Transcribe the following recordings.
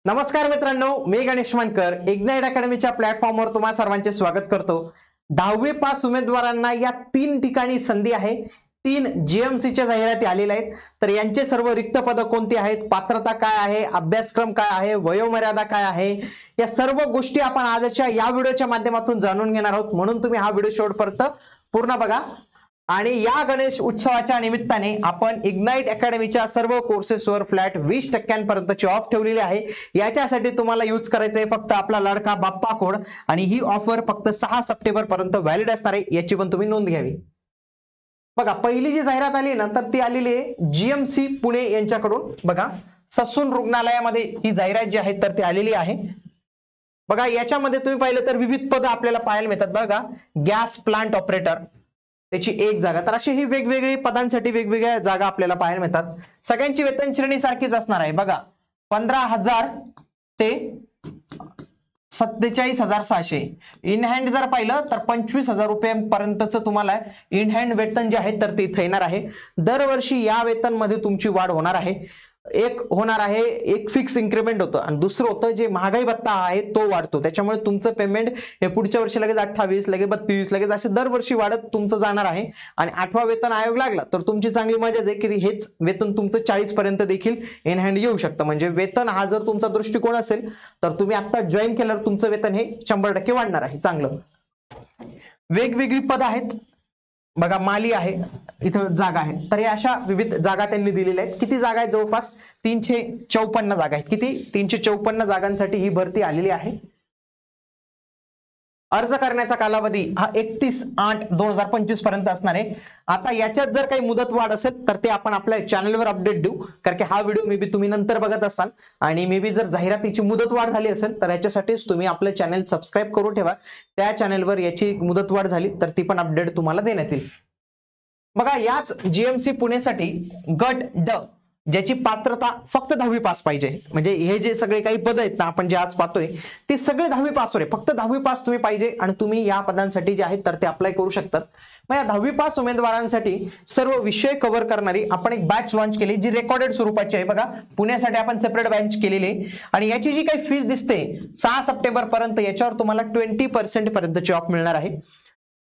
नमस्कार मित्रांनो, मी गणेश मानकर इग्नाइट अकॅडमीच्या प्लॅटफॉर्मवर तुम्हा सर्वांचे स्वागत करतो। 10वी पास उमेदवारांना या 3 ठिकाणी संधी आहे। 3 जीएमसीच्या जाहिराती आलेल्या आहेत। तर यांचे सर्व रिक्त पद कोणती आहेत, पात्रता काय आहे, अभ्यासक्रम काय आहे, वयोमर्यादा काय आहे, या सर्व गोष्टी आपण आजच्या या व्हिडिओच्या माध्यमातून जाणून घेणार आहोत। म्हणून तुम्ही हा व्हिडिओ शेवटपर्यंत पूर्ण बघा। आणि या गणेश उत्सवाच्या निमित्ताने आपण इग्नाइट अकॅडमीच्या सर्व कोर्सेसवर फ्लॅट 20% ऑफ ठेवलेली आहे। याच्यासाठी तुम्हाला यूज करायचं आहे फक्त आपला लाडका बाप्पा कोड, आणि ही ऑफर फक्त 6 सप्टेंबर पर्यंत व्हॅलिड असणार आहे, याची पण तुम्ही नोंद घ्यावी। बघा, पहिली जी जाहिरात आली ना, तर ती आलेली आहे जीएमसी पुणे यांच्याकडून। बघा, ससून रुग्णालयामध्ये ही जाहिरात जी आहे तर ती आलेली आहे। बघा, याच्यामध्ये तुम्ही पाहिलं तर विविध पद आपल्याला पाहायला मिळतात। बघा, गॅस प्लांट ऑपरेटर त्याची 1 जागा। तर अशी ही वेगवेगळी पदांसाठी वेगवेगळ्या जागा आपल्याला पाहायला मिळतात। सगळ्यांची वेतन श्रेणी सारखीच असणार आहे। बघा, 15,000 ते 47,600। इन हँड जर पाहिलं तर 25,000 रुपयांपर्यंतचं तुम्हाला इन हँड वेतन जे आहे तर ते इथे येणार आहे। दरवर्षी या वेतनमध्ये तुमची वाढ होणार आहे। एक होणार आहे, एक फिक्स इन्क्रीमेंट होतं, आणि दुसरं होतं जे महागाई भत्ता आहे तो वाढतो। त्याच्यामुळे तुमचं पेमेंट हे पुढच्या वर्षी लगेच 28, लगेच 32, लगेच असे दरवर्षी वाढत तुमचं जाणार आहे। आणि 8वा वेतन आयोग लागला तर तुमची चांगली मजा आहे की हेच वेतन तुमचं 40 पर्यंत देखील इन हँड येऊ शकतं। म्हणजे वेतन हा जर तुमचा दृष्टिकोन असेल तर तुम्ही आता जॉईन केल्यावर तुमचं वेतन हे 100% वाढणार आहे। चांगलं वेगवेगळी पद आहेत। बघा, माली आहे, इथं जागा आहे। तर या अशा विविध जागा त्यांनी दिलेल्या आहेत। किती जागा आहेत? जवळपास 354 जागा आहेत। किती? 354 जागांसाठी ही भरती आलेली आहे। अर्ज करण्याचा कालावधी हा 31/8/2025 पर्यंत असणार आहे। आता याच्यात जर काही मुदत वाढ असेल तर ते आपण आपल्या चॅनलवर अपडेट देऊ, कारण की हा व्हिडिओ मे बी तुम्ही नंतर बघत असाल, आणि मे बी जर जाहिरातीची मुदत वाढ झाली असेल तर याच्यासाठीच तुम्ही आपलं चॅनल सबस्क्राईब करून ठेवा। त्या चॅनलवर याची मुदत वाढ झाली तर ती पण अपडेट तुम्हाला देण्यात येईल। बघा, याच जीएमसी पुणेसाठी गट ड ज्याची पात्रता फक्त 10वी पास पाहिजे, म्हणजे हे जे सगळे काही पद आहेत ना आपण जे आज पाहतोय ते सगळे 10वी पासवर आहे। फक्त 10वी पास तुम्ही पाहिजे आणि तुम्ही या पदांसाठी जे आहेत तर ते अप्लाय करू शकतात। मग या 10वी पास उमेदवारांसाठी सर्व विषय कव्हर करणारी आपण एक बॅच लॉन्च केली जी रेकॉर्डेड स्वरूपाची आहे। बघा, पुण्यासाठी आपण सेपरेट बॅच केलेली आहे, आणि याची जी काही फीस दिसते 6 सप्टेंबर पर्यंत याच्यावर तुम्हाला 20% पर्यंतची ऑफ मिळणार आहे।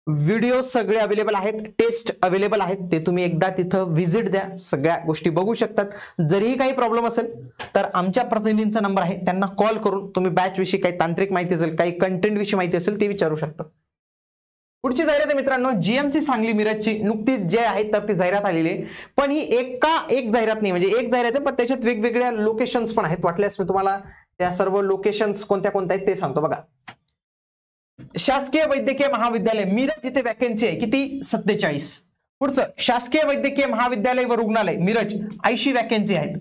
व्हिडिओ सगळे अवेलेबल आहेत, टेस्ट अवेलेबल आहेत, ते तुम्ही एकदा तिथं व्हिजिट द्या, सगळ्या गोष्टी बघू शकतात। जरीही काही प्रॉब्लेम असेल तर आमच्या प्रतिनिधींचा नंबर आहे, त्यांना कॉल करून तुम्ही बॅच विषयी काही तांत्रिक माहिती असेल, काही कंटेंट विषयी माहिती असेल ते विचारू शकता। पुढची जाहिरात आहे मित्रांनो, जीएमसी सांगली मिरजची नुकतीच जे आहे तर ती जाहिरात आलेली आहे। पण ही एक जाहिरात नाही, म्हणजे एक जाहिरात आहे पण त्याच्यात वेगवेगळ्या लोकेशन्स पण आहेत। वाटल्यास मी तुम्हाला त्या सर्व लोकेशन्स कोणत्या कोणत्या आहेत ते सांगतो। बघा, शासकीय वैद्यकीय महाविद्यालय मिरज इथे वॅकन्सी आहे, किती? 47। पुढचं शासकीय वैद्यकीय महाविद्यालय व रुग्णालय मिरज 80 वॅकन्सी आहेत।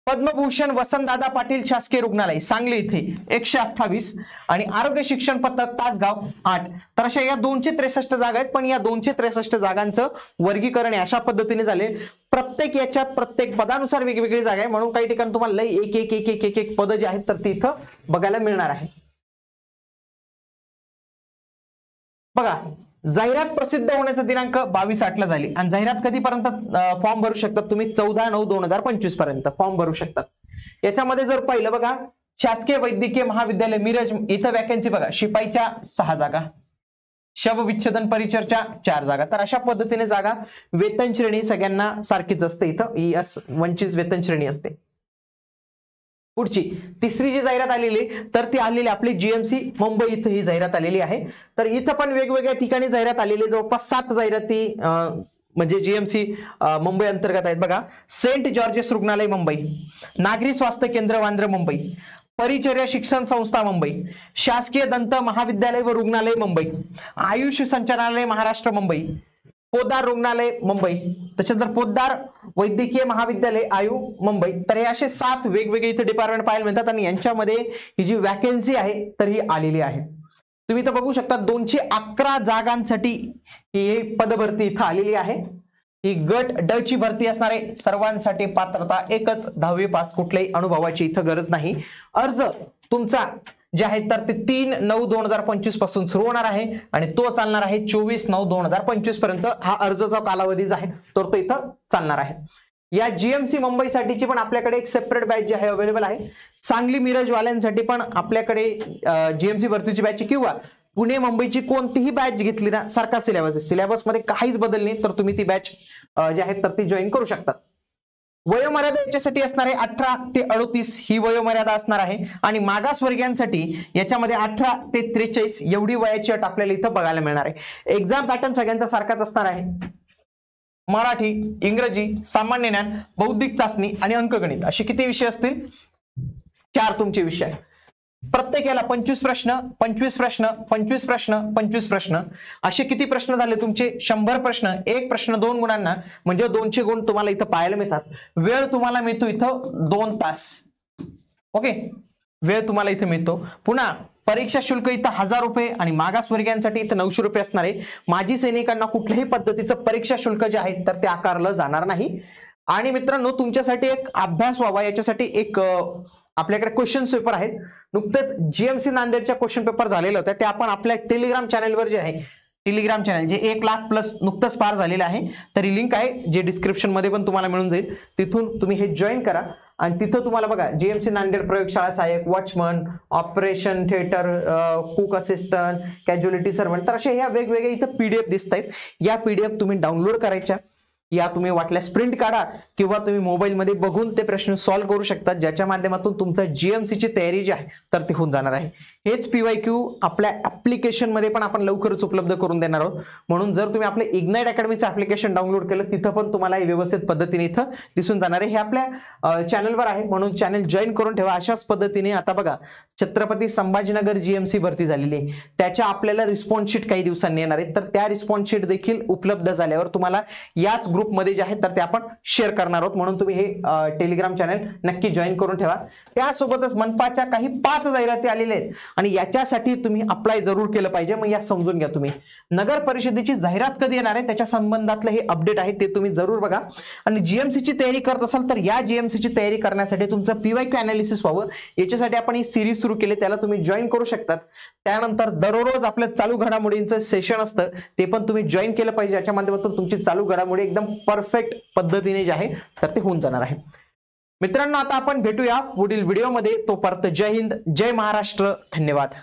पद्मभूषण वसंतदादा पाटील शासकीय रुग्णालय सांगली इथे 128, आणि आरोग्य शिक्षण पथक तासगाव 8। तर अशा या 263 जागा आहेत। पण या 263 जागांचं वर्गीकरण अशा पद्धतीने झाले, प्रत्येक याच्यात प्रत्येक पदानुसार वेगवेगळी जागा आहे, म्हणून काही ठिकाणी तुम्हाला एक पद जे आहेत तर ती इथं बघायला मिळणार आहे। बघा, जाहिरात प्रसिद्ध होण्याचा दिनांक 22/8 झाली, आणि जाहिरात कधीपर्यंत फॉर्म भरू शकतात तुम्ही? 14/9/2025 पर्यंत फॉर्म भरू शकतात। याच्यामध्ये जर पाहिलं, बघा, शासकीय वैद्यकीय महाविद्यालय मिरज इथं वॅकन्सी बघा, शिपाईच्या 6 जागा, शवविच्छेदन परिचरच्या 4 जागा। तर अशा पद्धतीने जागा, वेतन श्रेणी सगळ्यांना सारखीच असते, इथं ES1ची वेतन श्रेणी असते। पुढची तिसरी जी जाहिरात आलेली तर ती आलेली आपली जीएमसी मुंबई इथं ही जाहिरात आलेली आहे। तर इथं पण वेगवेगळ्या ठिकाणी जाहिरात आलेली, जवळपास 7 जाहिराती म्हणजे जीएमसी मुंबई अंतर्गत आहेत। बघा, सेंट जॉर्जेस रुग्णालय मुंबई, नागरी स्वास्थ्य केंद्र वांद्रे मुंबई, परिचर्या शिक्षण संस्था मुंबई, शासकीय दंत महाविद्यालय व रुग्णालय मुंबई, आयुष संचालनालय महाराष्ट्र मुंबई, पोद्दार रुग्णालय मुंबई, त्याच्यानंतर पोद्दार वैद्यकीय महाविद्यालय आयु मुंबई। तर हे असे 7 वेगवेगळे इथे डिपार्टमेंट पाहायला मिळतात, आणि यांच्यामध्ये ही जी वॅकन्सी आहे तर ही आलेली आहे। तुम्ही इथं बघू शकता 211 जागांसाठी ही पदभरती इथं आलेली आहे। ही गट ड ची भरती असणार आहे। सर्वांसाठी पात्रता एकच, 10वी पास, कुठल्याही अनुभवाची इथं गरज नाही। अर्ज तुमचा जे आहे तर ते 3/9/2025 पासून सुरू होणार आहे, आणि तो चालणार आहे 24/9/2025 पर्यंत। हा अर्जाचा कालावधी जो आहे तर तो इथं चालणार आहे। या जीएमसी मुंबई साठीची पण आपल्याकडे एक सेपरेट बॅच जी आहे अवेलेबल आहे. सांगली मिरज वाल्यांसाठी पण आपल्याकडे जीएमसी भरतीची बॅच किंवा पुणे मुंबईची कोणतीही बॅच घेतली ना, सारखा सिलेबस आहे, सिलेबसमध्ये काहीच बदल नाही, तर तुम्ही ती बॅच जी आहे तर ती जॉईन करू शकता. वयोमर्यादा याच्यासाठी असणार आहे 18 ते 38 ही वयोमर्यादा असणार आहे आणि मागासवर्गीयांसाठी याच्यामध्ये 18 ते 43 एवढी वयाची अट आपल्याला इथं बघायला मिळणार आहे. एक्झाम पॅटर्न सगळ्यांचा सारखाच असणार आहे. मराठी, इंग्रजी, सामान्य ज्ञान, बौद्धिक चाचणी आणि अंकगणित असे किती विषय असतील? 4 तुमचे विषय. प्रत्येक याला 25 प्रश्न 25 प्रश्न 25 प्रश्न 25 प्रश्न असे किती प्रश्न झाले तुमचे? 100 प्रश्न. एक प्रश्न 2 गुणांना म्हणजे 200 गुण तुम्हाला इथं पाहायला मिळतात. वेळ तुम्हाला मिळतो इथं 2 तास. ओके, वेळ तुम्हाला इथं मिळतो. पुन्हा परीक्षा शुल्क इथं 1000 रुपये आणि मागासवर्गीयांसाठी इथं 900 रुपये असणार आहे. माजी सैनिकांना कुठल्याही पद्धतीचं परीक्षा शुल्क जे आहे तर ते आकारलं जाणार नाही. आणि मित्रांनो, तुमच्यासाठी एक अभ्यास व्हावा याच्यासाठी एक आपल्याकडे क्वेश्चन पेपर आहेत. नुकतेच जीएमसी नांदेडच्या क्वेश्चन पेपर झालेले होते, ते आपण आपल्या टेलिग्राम चॅनलवर जे आहे, टेलिग्राम चॅनल जे 1 लाख प्लस नुकतंच पार झालेलं आहे, तरी लिंक आहे जे डिस्क्रिप्शन मध्ये पण तुम्हाला मिळून जाईल. तिथून तुम्ही हे जॉईन करा आणि तिथं तुम्हाला बघा जीएमसी नांदेड प्रयोगशाळा सहाय्यक, watchman, operation theatre, cook assistant, casualty servant, तर असे ह्या वेगवेगळे इथं पीडीएफ दिसत आहेत. या पीडीएफ तुम्ही डाउनलोड करायच्या, या तुम्ही वाटल्यास प्रिंट काढा किंवा तुम्ही मोबाईलमध्ये बघून ते प्रश्न सॉल्व्ह करू शकता, ज्याच्या माध्यमातून तुमचा जीएमसीची तयारी जी आहे तर ती होऊन जाणार आहे. हेच पीवायक्यू आपल्या ऍप्लिकेशन मध्ये पण आपण लवकरच उपलब्ध करून देणार आहोत. म्हणून जर तुम्ही आपले इग्नाइट अकॅडमीचं ऍप्लिकेशन डाउनलोड केलं, तिथं पण तुम्हाला व्यवस्थित पद्धतीने इथं दिसून जाणार आहे. हे आपल्या चॅनलवर आहे, म्हणून चॅनल जॉईन करून ठेवा. अशाच पद्धतीने आता बघा छत्रपती संभाजीनगर जीएमसी भरती झालेली आहे, त्याच्या आपल्याला रिस्पॉन्स शीट काही दिवसांनी येणार आहे, तर त्या रिस्पॉन्स शीट देखील उपलब्ध झाल्यावर तुम्हाला याच ग्रुपमध्ये जे आहे तर ते आपण शेअर करणार आहोत. म्हणून तुम्ही हे टेलिग्राम चॅनल नक्की जॉईन करून ठेवा. त्यासोबतच मनपाच्या काही 5 जाहिराती आलेल्या आहेत आणि याच्यासाठी तुम्ही अप्लाय जरूर केलं पाहिजे. मग या समजून घ्या तुम्ही. नगर परिषदेची जाहिरात कधी येणार आहे त्याच्या संबंधातलं हे अपडेट आहे, ते तुम्ही जरूर बघा. आणि जीएमसीची तयारी करत असाल तर या जीएमसीची तयारी करण्यासाठी तुमचं पीवायक्यू अनालिसिस व्हावं याच्यासाठी आपण ही सिरीज सुरू केली, त्याला तुम्ही जॉईन करू शकतात. त्यानंतर दररोज आपलं चालू घडामोडींचं सेशन असतं, ते पण तुम्ही जॉईन केलं पाहिजे. याच्या माध्यमातून तुमची चालू घडामोडी एकदम परफेक्ट पद्धतीने जे आहे तर ते होऊन जाणार आहे. मित्रांनो, आता आपण भेटूया पुढील व्हिडिओमध्ये. तोपर्यंत जय हिंद, जय महाराष्ट्र, धन्यवाद.